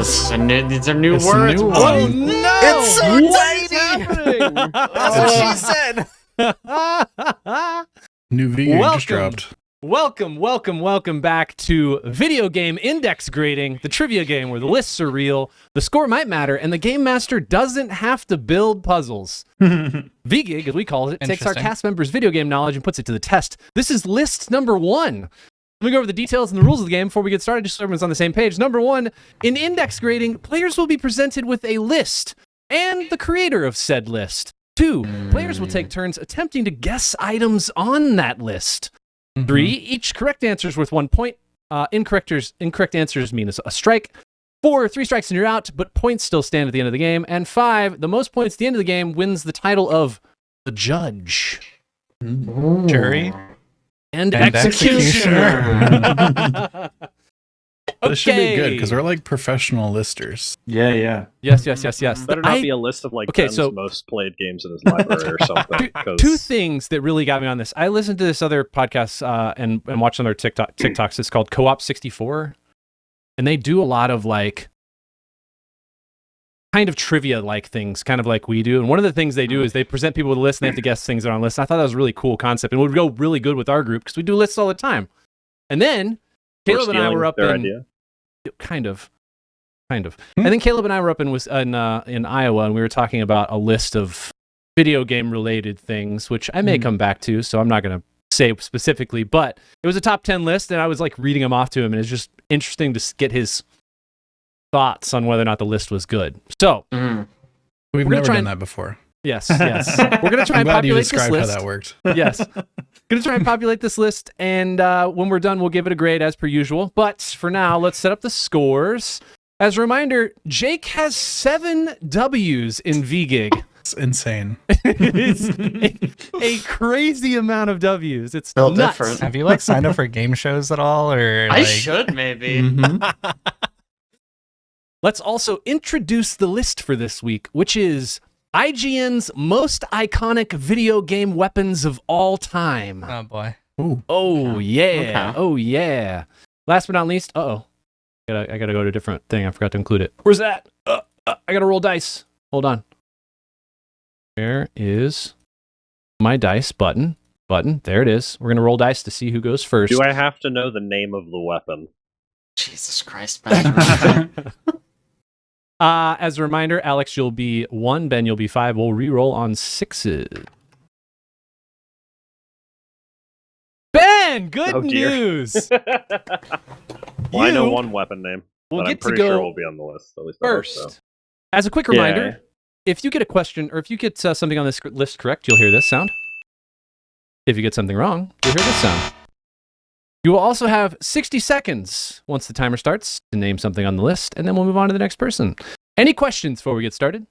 These are new It's a words. new Oh one. no! It's so What is tiny! happening? That's what she said. New video Welcome. just dropped. Welcome back to Video Game Index Grading, the trivia game where the lists are real, the score might matter, and the game master doesn't have to build puzzles. VGig, as we call it, takes our cast members' video game knowledge and puts it to the test. This is list number 1. Let me go over the details and the rules of the game before we get started, just so everyone's on the same page. Number 1, in index grading, players will be presented with a list and the creator of said list. 2, players will take turns attempting to guess items on that list. 3, each correct answer is worth 1 point. Incorrect answers mean a strike. 4, 3 strikes and you're out, but points still stand at the end of the game. And 5, the most points at the end of the game wins the title of the judge. Jury. And executioner. This should be good because we're like professional listers. Yeah. Yes. Better not be a list of like Ben's most played games in his library or something. Two things that really got me on this. I listened to this other podcast and watched on their TikToks. It's called Co-op 64, and they do a lot of like kind of trivia like things, kind of like we do. And one of the things they do is they present people with a list and they have to guess things that are on lists. I thought that was a really cool concept and would go really good with our group because we do lists all the time. And then Caleb and I were up in kind of. And then Caleb and I were up in Iowa, and we were talking about a list of video game related things, which I may come back to, so I'm not going to say specifically, but it was a top 10 list, and I was like reading them off to him, and it's just interesting to get his thoughts on whether or not the list was good. So we've never done that before. Yes. We're going to try and populate this list. How that worked. Yes. Going to try and populate this list, and when we're done, we'll give it a grade as per usual. But for now, let's set up the scores. As a reminder, Jake has 7 W's in VGig. It's insane. It's a crazy amount of W's. It's nuts. Different. Have you like signed up for game shows at all, or I like... should maybe. Let's also introduce the list for this week, which is IGN's most iconic video game weapons of all time. Oh boy. Ooh. Oh yeah. Okay. Oh yeah. Last but not least, I gotta go to a different thing. I forgot to include it. Where's that? I gotta roll dice. Hold on. Where is my dice button? There it is. We're gonna roll dice to see who goes first. Do I have to know the name of the weapon? Jesus Christ, Benjamin. As a reminder, Alex, you'll be 1. Ben, you'll be 5. We'll re-roll on 6s. Ben, good news. Well, I know one weapon name. We'll but get I'm pretty to go sure we'll be on the list. At least first. As a quick reminder, if you get a question or if you get something on this list correct, you'll hear this sound. If you get something wrong, you'll hear this sound. You will also have 60 seconds once the timer starts to name something on the list, and then we'll move on to the next person. Any questions before we get started?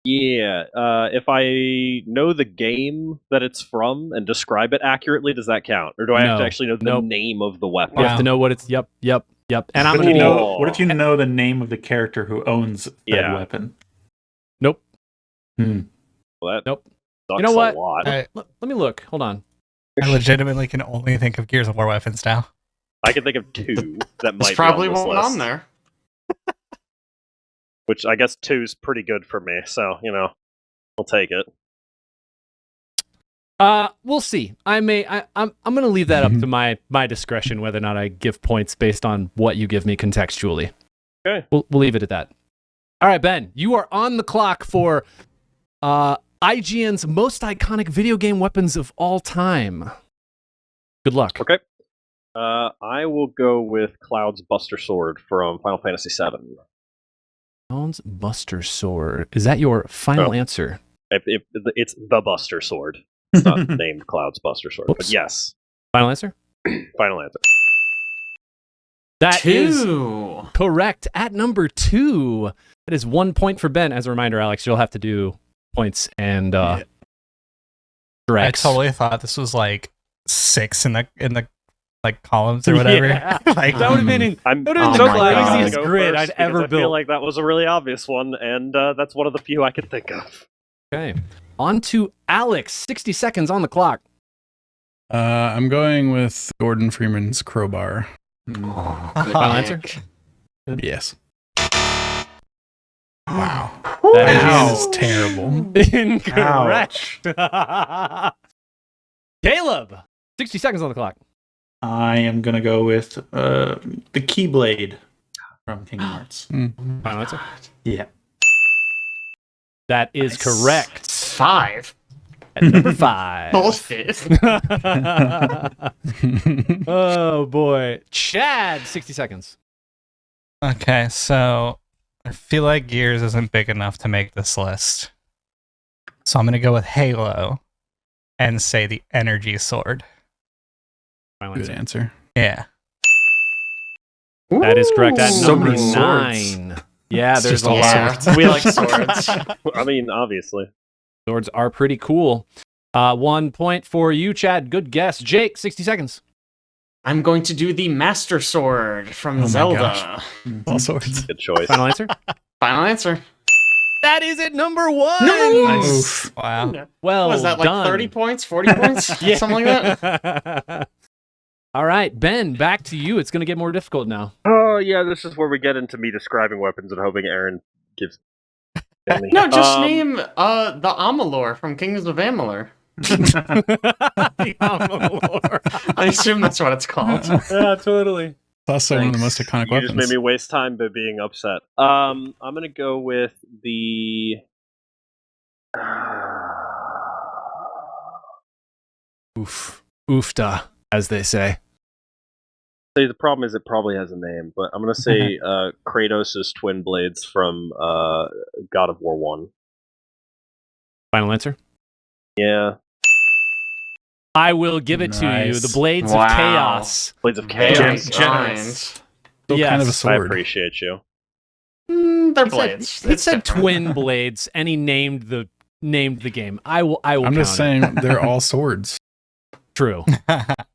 Yeah. If I know the game that it's from and describe it accurately, does that count? Or do I have to actually know the name of the weapon? You have to know what it's... Yep. And I'm going to know. What if you know the name of the character who owns that weapon? Nope. Well, that nope. sucks You know what? a lot. Let me look. Hold on. I legitimately can only think of Gears of War weapons now. I can think of 2 that might There's probably be on this one list. on there. Which I guess 2's pretty good for me, so, I'll take it. We'll see. I'm gonna leave that up to my discretion whether or not I give points based on what you give me contextually. Okay. We'll leave it at that. All right, Ben, you are on the clock for IGN's most iconic video game weapons of all time. Good luck. Okay. I will go with Cloud's Buster Sword from Final Fantasy VII. Cloud's Buster Sword. Is that your final answer? It's the Buster Sword. It's not named Cloud's Buster Sword, but yes. Final answer? Final answer. That 2. is correct. At number 2, that is 1 point for Ben. As a reminder, Alex, you'll have to do points and I totally thought this was like 6 in the like columns or whatever. Yeah. Like that would have been the craziest grid I'd ever I built. feel like that was a really obvious one, and that's one of the few I could think of. Okay. On to Alex. 60 seconds on the clock. I'm going with Gordon Freeman's Crowbar. Oh, Final answer? Yes. Wow. That IGN is terrible. is incorrect. Caleb, 60 seconds on the clock. I am gonna go with the Keyblade from Kingdom Hearts. Final answer. Yeah. That is correct. 5. At number 5. Bullshit. Oh boy. Chad, 60 seconds. Okay, so I feel like Gears isn't big enough to make this list. So I'm going to go with Halo and say the energy sword. Final Good answer. answer. Yeah. That is correct. At So number many swords. 9. Yeah, It's there's just a all lot. Yeah, we like swords. I mean, obviously. Swords are pretty cool. 1 point for you, Chad. Good guess. Jake, 60 seconds. I'm going to do the Master Sword from my Zelda. gosh. All sorts. Good choice. Final answer. Final answer. That is at number 1. Oof. Wow. Well, Was that like done. 30 points, 40 points? Yeah. Something like that? All right, Ben, back to you. It's going to get more difficult now. Oh, yeah, this is where we get into me describing weapons and hoping Aaron gives... No, just name the Amalur from Kings of Amalur. I assume that's what it's called. Yeah, totally. That's one of the most iconic You just made weapons. me waste time by being upset. I'm gonna go with the... Oof. Oofta, as they say. The problem is it probably has a name, but I'm gonna say Kratos' twin blades from God of War 1. Final answer. Yeah. I will give it to you. Nice. The Blades of Wow. Chaos. Blades of Very Chaos. kind. Still kind of a Yes. I sword. appreciate you. They're He said- blades. He It's said different. twin blades, and he named the game. I will. I'm just count it. saying they're all swords. True.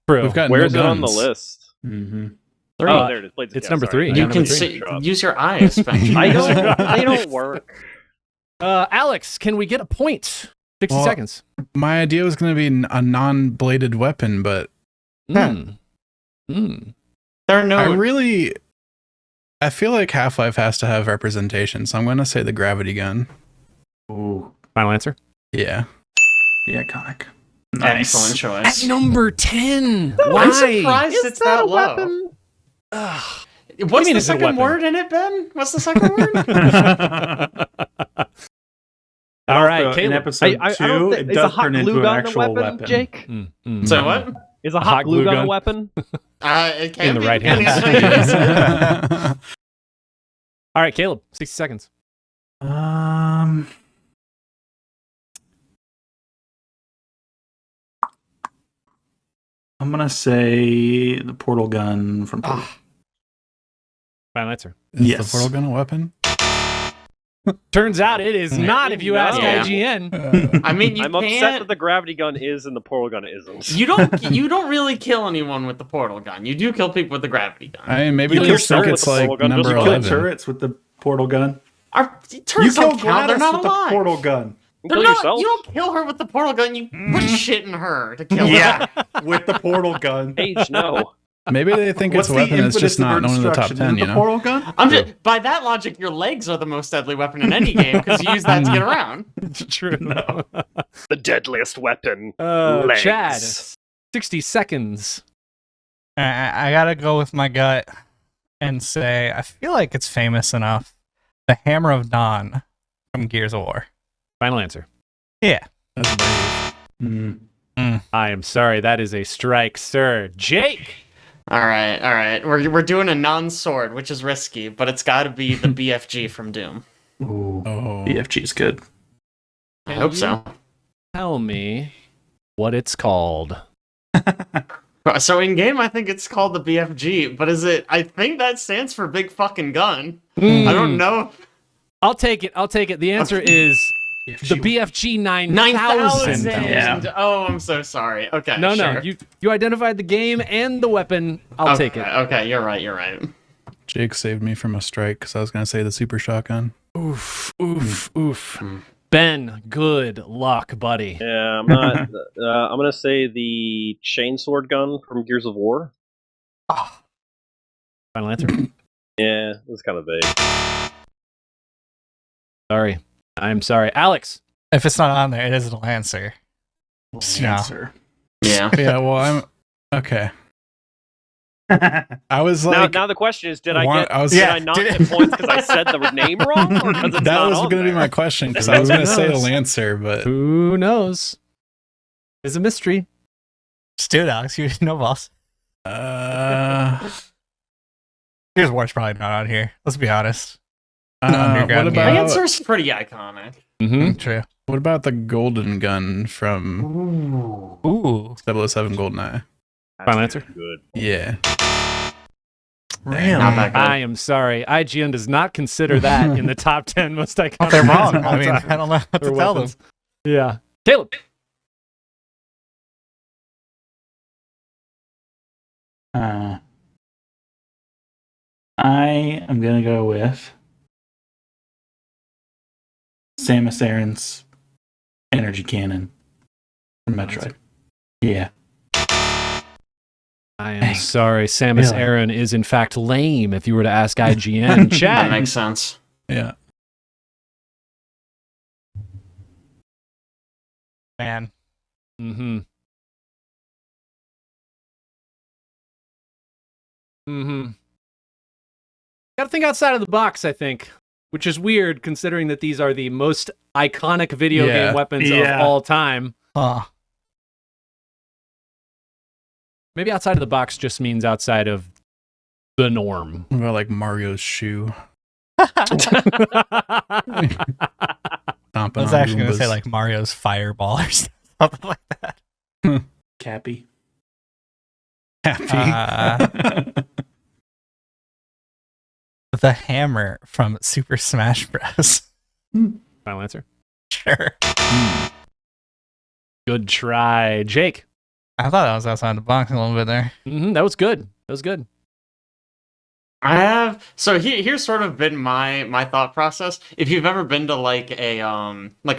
True. We've got Where's no it on the guns. list? Mm-hmm. Oh, there it is. Blades of It's Chaos, number sorry. 3. You Number can 3. see, Shut up. use your eyes, Benji. They don't work. Alex, can we get a point? 60 Well, seconds. My idea was going to be a non-bladed weapon, but Mm. Mm. There are no. I feel like Half-Life has to have representation, so I'm going to say the gravity gun. Ooh, Final answer. Yeah. the iconic. Excellent At choice. number 10. Why? I'm surprised it's that low. Ugh. What's mean the it's a second weapon? word in it, Ben? What's the second word? All right, in Caleb. episode I 2, don't it think, is a does hot turn glue into an gun a actual weapon, Jake? So what? Is a hot hot glue glue gun gun? a weapon? It can In the be, right depending hand. on how you use it. All right, Caleb. 60 seconds. I'm gonna say the portal gun from Portal. Final answer. Is Yes. the portal gun a weapon? Turns out it is not if you ask Yeah. IGN. I mean, you I'm upset can't. that the gravity gun is and the portal gun isn't. You don't really kill anyone with the portal gun. You do kill people with the gravity gun. I mean, maybe You they kill think turrets it's with the like portal gun. number You kill 11. turrets with the portal gun. Our You turrets kill don't count. They're Gladys not with the alive. portal gun. They're Kill not, yourself. you don't kill her with the portal gun. You put shit in her to kill her. Yeah, with the portal gun. Age, no. Maybe they think What's it's a the weapon. It's impetus just of not her known in the top destruction? 10, Is it you the know? portal gun? I'm just, by that logic, your legs are the most deadly weapon in any game because you use that to get around. True. No. The deadliest weapon. Legs. Chad. 60 seconds. I gotta go with my gut and say I feel like it's famous enough. The Hammer of Dawn from Gears of War. Final answer. Yeah. That's brave. Mm. I am sorry. That is a strike, sir. Jake. All right. We're doing a non-sword, which is risky, but it's got to be the BFG from Doom. Ooh. Oh. BFG is good. I hope so. Tell me what it's called. So in game, I think it's called the BFG, but is it? I think that stands for big fucking gun. I don't know. I'll take it. The answer is the BFG 9000. 9,000. Yeah. Oh, I'm so sorry. Okay. No, sure. you identified the game and the weapon. I'll take it. Okay, you're right. Jake saved me from a strike because I was going to say the super shotgun. Oof. Ben, good luck, buddy. Yeah, I'm not. I'm gonna say the chainsword gun from Gears of War. Final answer. Yeah, it was kind of vague. Sorry. I'm sorry. Alex. If it's not on there, it is a Lancer. Answer. Yeah. Yeah, well, I'm okay. I was like, now the question is, did One- I I was- did yeah, I not did- get points because I said the name wrong, or because it's that not was on going to be there? my question because I was going to say a Who knows? Lancer, but Who knows? It's a mystery. Just do it, Alex. You know, boss. Here's War's probably not on here. Let's be honest. what underground The game. about answer's pretty iconic. Mm-hmm. True. what about the golden gun from Ooh. 007 GoldenEye? Final answer? Good. Yeah. Really? Not that good. I am sorry. IGN does not consider that in the top 10 most iconic. They're wrong. guns of all I mean, time. I don't know what to Or tell them. weapons. Yeah. Caleb. I am gonna go with Samus Aran's energy cannon from Metroid. Yeah. I am Dang. sorry. Samus Really? Aran is in fact lame if you were to ask IGN. That Chad. makes sense. Yeah. Man. Mm-hmm. Mm-hmm. Gotta think outside of the box, I think. Which is weird considering that these are the most iconic video Yeah. game weapons Yeah. of all time. Huh. Maybe outside of the box just means outside of the norm. What about like Mario's shoe? I Stomping was on actually going to say Goombas. like Mario's fireball or something like that. Cappy. Happy. The hammer from Super Smash Bros. Final answer. Sure. Good try. Jake. I thought that was outside the box a little bit there. Mm-hmm. That was good. That was good. I have here's sort of been my thought process. If you've ever been to like a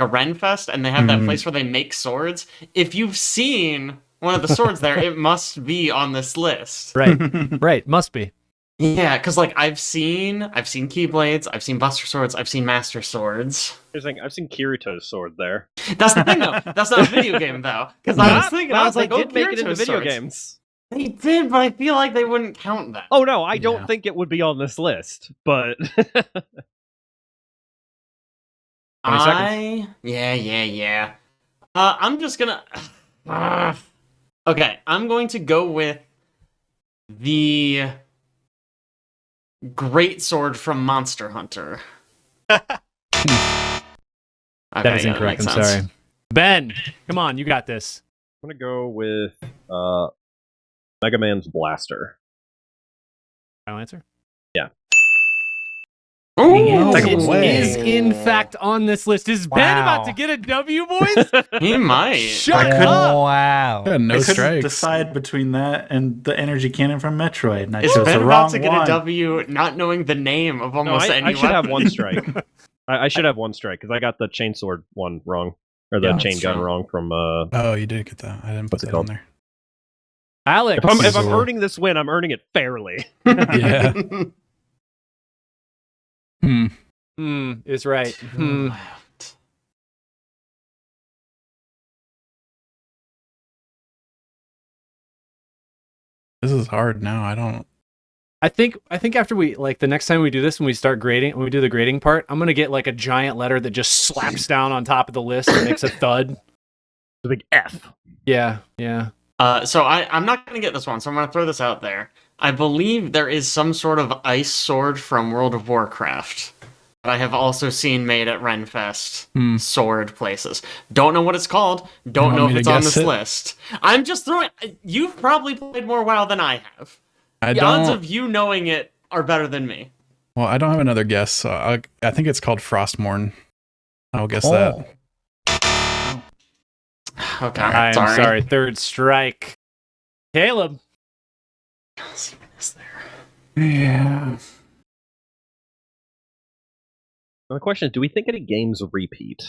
Ren Fest and they have that Mhm. place where they make swords, if you've seen one of the swords there, it must be on this list. Right. Right. Must be. Yeah, because like I've seen Keyblades, I've seen Buster Swords, I've seen Master Swords. Here's the thing, I've seen Kirito's sword there. That's the thing though. That's not a video game though. Because I was thinking, I was like, they did make it into Kirito's video swords. games. They did, but I feel like they wouldn't count that. Oh no, I don't Yeah. think it would be on this list, but 20 seconds. Yeah. I'm just gonna. Okay, I'm going to go with the Great Sword from Monster Hunter. That is Okay, incorrect. I'm makes sense. sorry. Ben, come on. You got this. I'm gonna go with Mega Man's blaster. Final answer. Ooh, Take it It away. is in fact on this list. Is Ben Wow. about to get a W, boys? He might. Shut couldn't- up. Wow. Yeah, no I couldn't strikes. decide between that and the energy cannon from Metroid, and I Is chose Ben the about wrong to get one. a W not knowing the name of No, almost any I should have weapon? one strike. I should have one strike because I got the chainsword one wrong, or the Yeah, chain that's gun true. wrong from. Oh, you did get that. I didn't put What's it that on called? there. Alex. If I'm Sure. earning this win, I'm earning it fairly. Yeah. Is right. This is hard now. I don't. I think after we like the next time we do this, when we start grading, when we do the grading part, I'm gonna get like a giant letter that just slaps down on top of the list and makes a thud. The big F. Yeah. So I'm not going to get this one, so I'm going to throw this out there. I believe there is some sort of ice sword from World of Warcraft that I have also seen made at Renfest sword places. Don't know what it's called. Don't You know want if me it's to on guess this it? list. I'm just throwing. You've probably played more WoW than I have. I The odds don't. of you knowing it are better than me. Well, I don't have another guess. So I think it's called Frostmourne. I'll guess Oh. that. Okay, I'm sorry. Third strike. Caleb. Yeah. Now the question is, do we think any games repeat?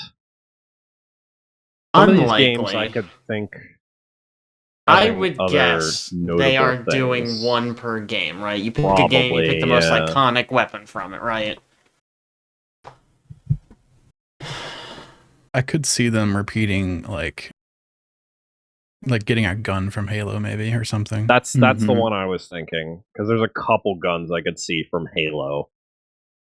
Some of these games I Unlikely. could think. I having would other guess they notable are things. doing one per game, right? You pick a game, you pick the Probably, most yeah. iconic weapon from it, right? I could see them repeating like getting a gun from Halo maybe or something. That's the one I was thinking, because there's a couple guns I could see from Halo.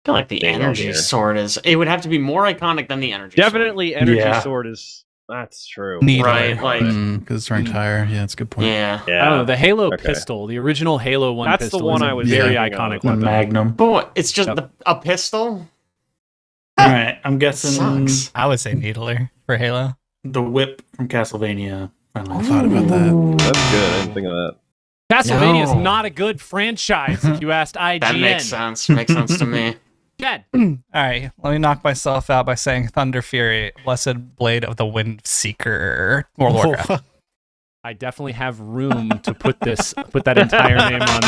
I feel like the energy sword is. It would have to be more iconic than the energy. Definitely, energy sword is. That's true. Right, like because it's ranked higher. Yeah, that's a good point. Yeah. I don't know, the Halo pistol, the original Halo 1 That's pistol. the one is a I was very thinking iconic of. The weapon. Magnum. But what, it's just a pistol. All right, I'm guessing Sucks. I would say Needler for Halo. the whip from Castlevania. I thought about that. That's good. I didn't think of that. Castlevania is No. not a good franchise if you asked IGN. That makes sense. Makes sense to me. Chad. All right, let me knock myself out by saying Thunder Fury, Blessed Blade of the Wind Seeker, World of Warcraft. I definitely have room to put that entire name on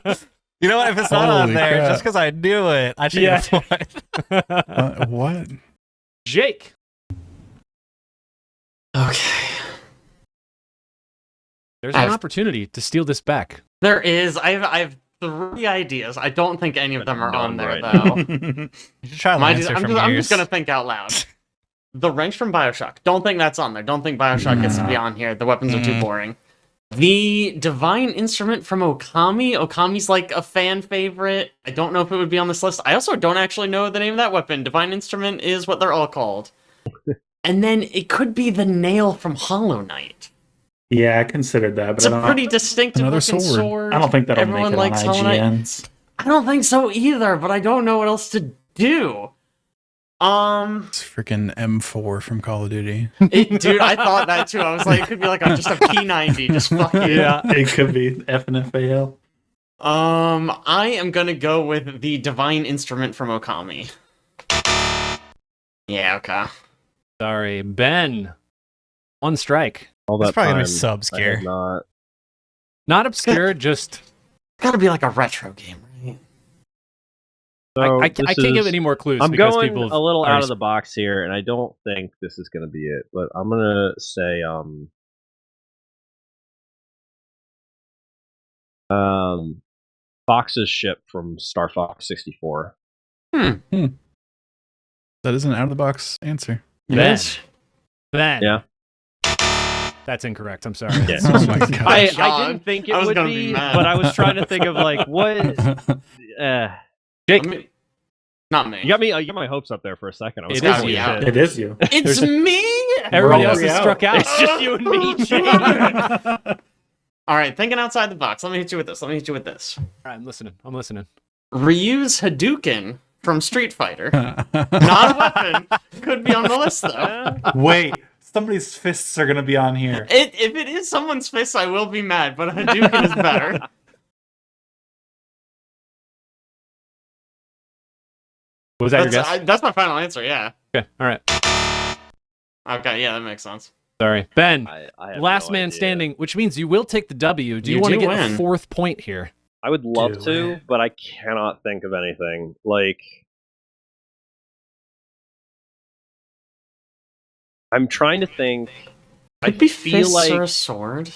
this. You know what? If it's not on Holy there, crap. just because I knew it, I should get a point. What? Jake. Okay. There's an opportunity to steal this back. There is. I have 3 ideas. I don't think any of them are on there, Right though. You should try I'm Lancer from just Gears. gonna think out loud. The wrench from Bioshock. Don't think that's on there. Don't think Bioshock gets to be on here. The weapons are too boring. The divine instrument from Okami. Okami's like a fan favorite. I don't know if it would be on this list. I also don't actually know the name of that weapon. Divine instrument is what they're all called. And then it could be the nail from Hollow Knight. Yeah, I considered that, but It's a pretty distinctive Another looking sword. sword. I don't think that'll Everyone make it likes on Hollow Knight. IGN's. I don't think so either, but I don't know what else to do. It's freaking M4 from Call of Duty. Dude, I thought that too. I was like, it could be like just a P90, just fuck it. Yeah, it could be FNFAL. I am gonna go with the divine instrument from Okami. Yeah, okay. Sorry, Ben. On strike. All that It's probably gonna time, be I sub-scare. have not. Not obscure, just It's gotta be like a retro game, right? So I can't give any more clues. I'm because going people a little are- out of the box here, and I don't think this is going to be it. But I'm gonna say Fox's ship from Star Fox 64. That is an out of the box answer. Ben. Ben. Yeah. That's incorrect. I'm sorry. Yeah. Oh my god. I God. didn't think I it was would gonna be, be mad. but I was trying to think of like what. Jake. Not me. You got my hopes up there for a second. I was It like, is holy you. shit. It is you. It's me! Everybody We're else already has out. struck out. It's just you and me, Jake. Alright, thinking outside the box. Let me hit you with this. All right, I'm listening. Ryu's Hadouken from Street Fighter. Not a weapon. Could be on the list, though. Wait, somebody's fists are gonna be on here. If it is someone's fist, I will be mad, but Hadouken is better. Was that your guess? That's my final answer, yeah. Okay. All right. Okay, yeah, that makes sense. Sorry, Ben. I have Last no man idea. standing, which means you will take the W. Do you You want to do get win. a 4th point here? I would love Do to, it. but I cannot think of anything. Like, I'm trying to think. Could be feel fists like or a sword.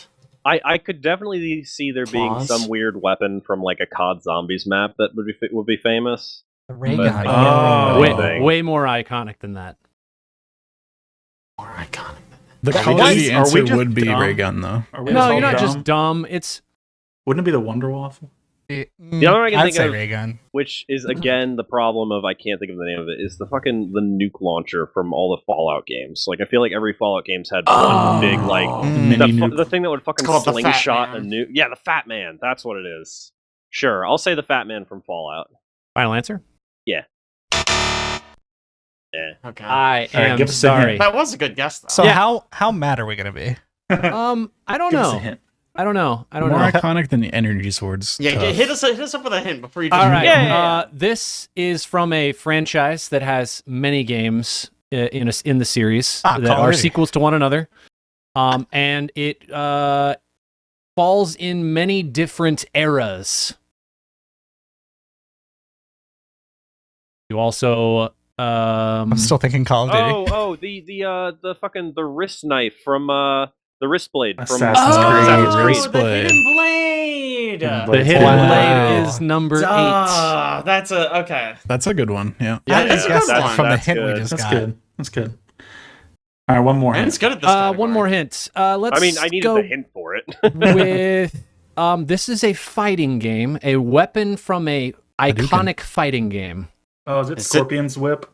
I could definitely see there being Claws. some weird weapon from like a COD Zombies map that would be famous. The ray But- gun. Oh. Way more iconic than that. More iconic. The Are we Call of just- Duty are we answer just would be dumb? ray gun though. Are we No, all you're not dumb? just dumb. It's Wouldn't it be the Wonder Waffle? The other one I can I'd think say of, ray gun. which is again the problem of I can't think of the name of it, is the nuke launcher from all the Fallout games. Like I feel like every Fallout game's had one big like Mini nuke. the thing that would fucking It's called the Fat slingshot a Man. nuke. Yeah, the Fat Man. That's what it is. Sure, I'll say the Fat Man from Fallout. final answer. Okay. I right, am give us a sorry. hint. That was a good guess, though. So Yeah. how mad are we gonna be? I don't Give us a know. hint. I don't know. More iconic than the energy swords. Yeah, Tough. hit us up with a hint before you just... All right. Yeah. This is from a franchise that has many games in the series that Call of are Duty. sequels to one another, and it falls in many different eras. You also I'm still thinking Call of Duty. The wrist knife from the wrist blade from Assassin's Creed. Creed. Wrist the blade. hidden blade! Hidden the hidden Wow. blade is number 8. That's a... Okay. That's a good one. Yeah. That is a good Guess that one. from the That's hint we good. just That's got. good. That's good. All right, one more. And it's good at this. One more hint. Let's I mean, I needed go the hint for it. with this is a fighting game, a weapon from a iconic fighting game. Oh, is it Scorpion's Whip?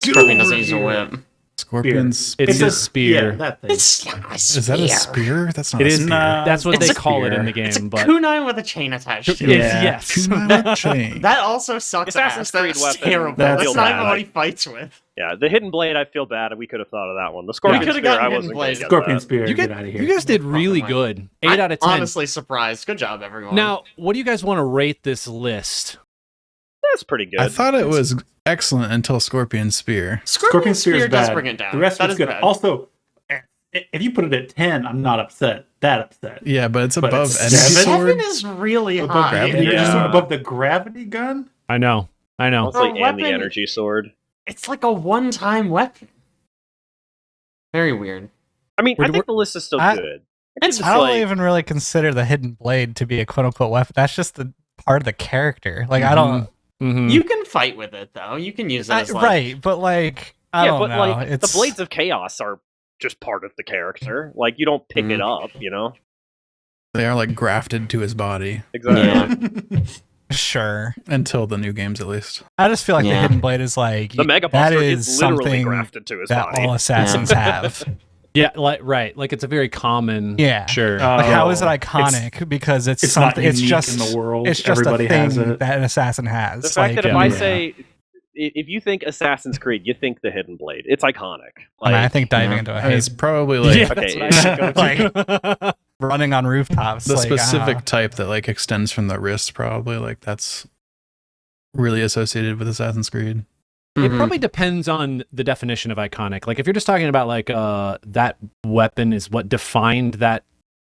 Scorpion doesn't use a whip. Scorpion's. It's a spear. Yeah, that thing. It's not a spear. Is that a spear? That's not It a is. spear. That's what It's they a call it spear. in the game. It's a but kunai with a chain attached to it. Yeah. yes. Kunai with chain. That also sucks Assassin's ass. Creed That's weapon. terrible. That's That's not bad. even what he fights with. Yeah, the Hidden Blade, I feel bad. We could have thought of that one. The Scorpion could've Spear, gotten I Hidden wasn't Blade. going to get Scorpion that. Spear. You Get out of here. You guys did really good. 8 out of 10. Honestly surprised. Good job, everyone. Now, what do you guys want to rate this list? That's pretty good. I thought it was excellent until Scorpion Spear. Scorpion Spear is does bad. bring it down. The rest That is is good. bad. Also, if you put it at 10, I'm not upset. That upset. Yeah, but it's But above it's Energy seven? Sword. 7 is really Above high. gravity Energy gun? Sword, above the gravity gun? I know. Mostly, The and the weapon- energy sword. It's like a one-time weapon. Very weird. I mean, I We're- think the list is still I- good. It's I don't like- even really consider the hidden blade to be a quote unquote weapon. That's just the part of the character. Like I don't. Mhm. You can fight with it though. You can use it as like, right, but like I Yeah, don't but know. like It's the Blades of Chaos are just part of the character. Like you don't pick it up, you know? They are like grafted to his body Exactly. Yeah. sure. until the new games, at least. I just feel like the Yeah. hidden blade is like The Mega that Buster is is literally something grafted to his that body. all assassins have. Yeah, like it's a very common. Yeah. Sure. Like how is it Oh, iconic? Because it's It's not something. It's unique just in the world. It's just Everybody a thing has it. that an assassin has. The fact Like, that if yeah. I say, if you think Assassin's Creed, you think the Hidden Blade. It's iconic. I mean, I Like, think diving yeah. into a I mean, it's haze, probably like yeah, okay, that's what I think of too. running on rooftops. the like, I don't specific know. type that like extends from the wrist, probably. Like that's really associated with Assassin's Creed. It Mhm. probably depends on the definition of iconic. Like if you're just talking about like that weapon is what defined that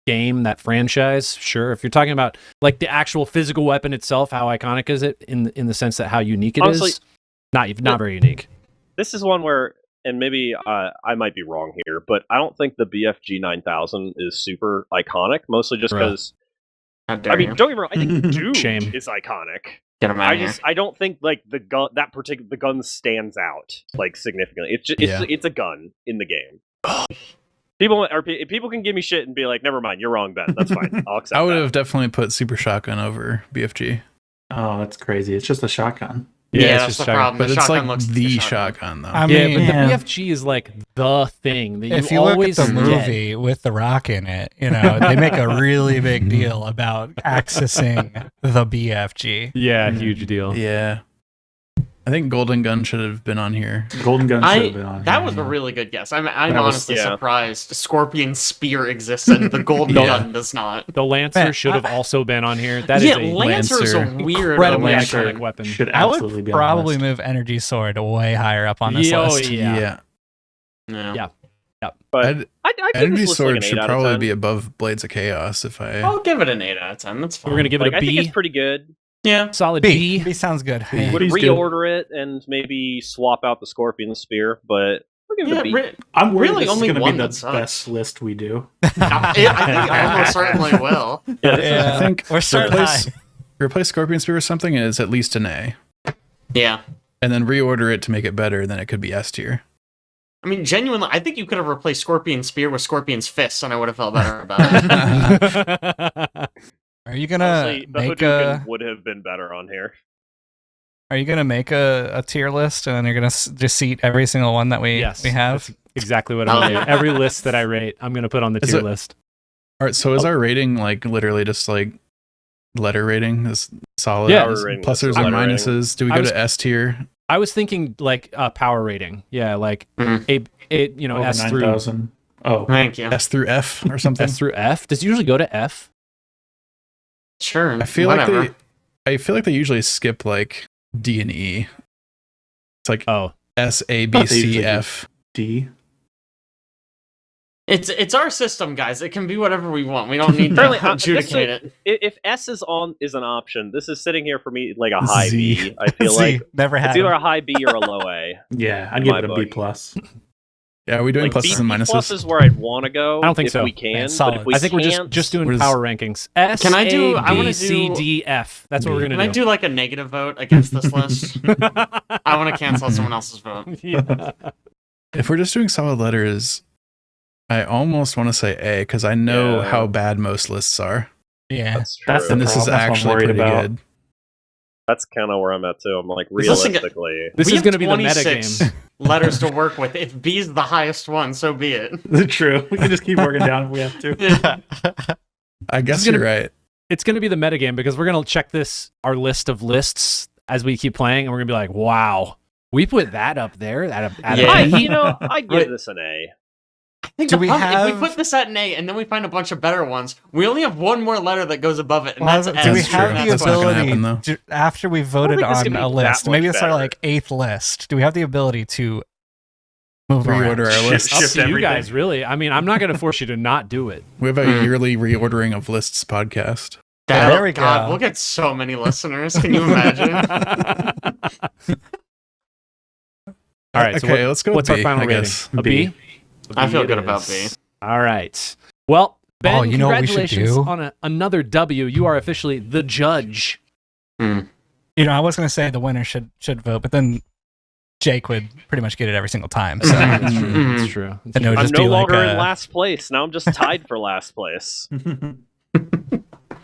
game, that franchise, sure. If you're talking about like the actual physical weapon itself, how iconic is it in the sense that how unique it is? Honestly, Not very unique. this is one where, and maybe I might be wrong here, but I don't think the BFG 9000 is super iconic, mostly just Bruh. because, How dare I mean, you. don't get me wrong, I think Doom Shame. is iconic. Get him out of here. I don't think like the gun, the gun stands out like significantly. It's just, Yeah. it's a gun in the game. People can give me shit and be like, never mind, you're wrong, Ben. That's fine. I'll accept I would that. have definitely put Super Shotgun over BFG, Oh, that's crazy. It's just a shotgun. Yeah, it's that's just the shotgun. problem. but The it's shotgun like looks like the a shotgun though. I Yeah, mean, but Yeah. the BFG is like the thing that if you you look at always the get. movie with The Rock in it, you know, they make a really big deal about accessing the BFG. Yeah, huge deal. Yeah, I think Golden Gun should have been on here. Golden gun should have been on. That here, was a yeah. really good guess. I'm That was- honestly yeah. surprised. Scorpion Spear exists and the golden Yeah. gun does not. The Lancer Man, should have also been on here. That is Yeah, a Lancer's a Lancer. weird incredibly Lancer iconic weapon. should I absolutely would be on the probably list. move Energy Sword way higher up on this Oh, list. yeah. Yeah. Yeah. But I'd- I'd give Energy this list like Sword an 8 should out of probably 10. be above Blades of Chaos. If I I'll give it an 8 out of 10. That's fine. We're gonna give it Like, a I think B. it's pretty good. Yeah. Solid B. B. B sounds good. B. Yeah. Would B's good. reorder it and maybe swap out the Scorpion Spear, but we'll give it Yeah, a B. I'm worried Really this only is going to one be that the sucks. best list we do. I think I almost certainly will. I think We're starting replace, high. replace Scorpion Spear with something is at least an A, Yeah. and then reorder it to make it better. Then it could be S tier. I mean, genuinely, I think you could have replaced Scorpion Spear with Scorpion's Fist, and I would have felt better about it. Are you gonna Honestly, the make Hadouken a? would have been better on here. Are you gonna make a tier list and then you're gonna just seat every single one that we Yes, have? that's exactly what I'm gonna do. Every list that I rate, I'm gonna put on the Is tier it- list. All right, so is our rating like literally just like letter rating? Is solid? Yeah. Is Our rating pluses is or letter rating. minuses? Do we I go was- to S tier? I was thinking like power rating. Yeah, like Mhm. Over S through 9,000. Oh, Thank you. S through F or something? S through F. Does it usually go to F? Sure. I feel whatever. like I feel like they usually skip like D and E. It's like Oh, S A I B thought they C usually F. D. It's our system, guys. It can be whatever we want. We don't need Apparently, to adjudicate it. If S is an option, this is sitting here for me like a high Z. B. I feel Z, like never had it's either him. a high B or a low A. Yeah, I'd In give my it a B book. plus. Yeah, are we doing Like B pluses and minuses? plus is where I'd want to go. I don't think if so. we can. Man, But solid. if we I think we're can't, just doing what is- power rankings. S. Can I do- A, I wanna B, C, do- D, F. That's what we're Can gonna I do. do like a negative vote against this list? I want to cancel someone else's vote. Yeah. If we're just doing solid letters, I almost want to say A because I know how bad most lists are. Yeah. That's true. That's the And this is problem. That's what I'm actually worried pretty about. good. That's kind of where I'm at too. I'm like, Listen, realistically, This We is have going to be the 26 metagame. letters to work with. If B is the highest one, so be it. True. We can just keep working down if we have to. I guess is gonna- you're right. It's going to be the metagame because we're going to check our list of lists as we keep playing, and we're going to be like, wow, we put that up there. Yeah. I'd give this an A. I think Do the we problem- if have- we put this at an A and then we find a bunch of better ones, we only have one more letter that goes above it, and Well, that's do we S. true. have the That's not gonna ability happen, though. after we voted think it's on gonna a be that list? Maybe much it's our better. like 8th list. Do we have the ability to move Reorder around? our Shift- lists. Up shift to you everything. guys, really. I mean, I'm not going to force you to not do it. We have a yearly reordering of lists podcast. There we God, go. we'll get so many listeners. Can you imagine? All right. So Okay, let's go with what's our B, final I rating? guess. A B? I feel it good about B. is. All right. Well, Ben, Oh, you know what we should congratulations do? on another W. You are officially the judge. You know, I was going to say the winner should vote, but then Jake would pretty much get it every single time. So That's true. Mhm. That's true. and it would I'm just no be longer like in last place. Now I'm just tied for last place.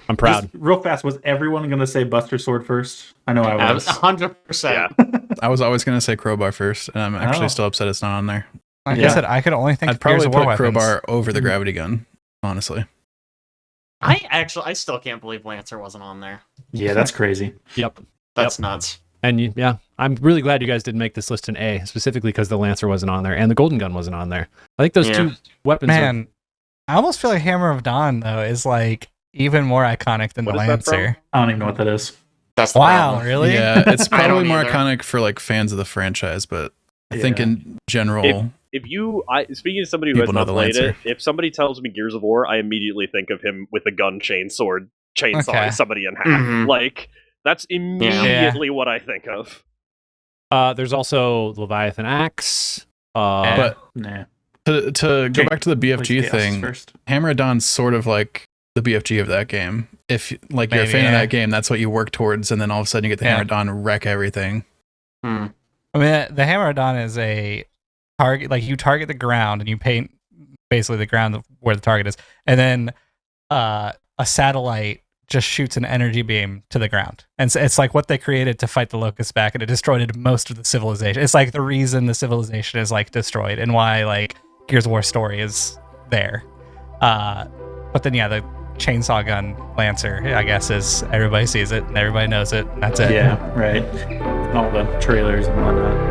I'm proud. Just real fast, was everyone going to say Buster Sword first? I know I was. 100%. Yeah. I was always going to say Crowbar first, and I'm actually Oh. still upset it's not on there. like I Yeah. said, I could only think I'd of Gears probably of War put weapons. Crowbar over the gravity gun, honestly. I still can't believe Lancer wasn't on there. Yeah, that's crazy. Yep. That's nuts. And yeah, I'm really glad you guys didn't make this list an A, specifically because the Lancer wasn't on there and the Golden Gun wasn't on there. I think those Yeah. two weapons are Man, I almost feel like Hammer of Dawn though is like even more iconic than What the is that from? Lancer. I don't even know what that is. That's the Wow, problem. really? Yeah, it's I don't probably more either. iconic for like fans of the franchise, but I think Yeah. in general, If you, speaking as somebody who People has know not the played Lancer. it, if somebody tells me Gears of War, I immediately think of him with a gun, chainsawing Okay. somebody in half. Mhm. Like that's immediately what I think of. There's also Leviathan Axe. but Nah. to go Okay, back to the Please BFG guess thing, first. Hammer of Dawn's sort of like the BFG of that game. If like you're a Maybe, fan of yeah. that game, that's what you work towards, and then all of a sudden you get the Yeah. Hammer of Dawn wreck everything. Hmm. I mean, the Hammer of Dawn is a target. Like you target the ground and you paint basically the ground of where the target is, and then a satellite just shoots an energy beam to the ground, and it's like what they created to fight the locusts back, and it destroyed most of the civilization. It's like the reason the civilization is like destroyed, and why like Gears of War story is there. But then yeah, the chainsaw gun Lancer, I guess, is everybody sees it and everybody knows it. And that's it. Yeah, right. All the trailers and whatnot.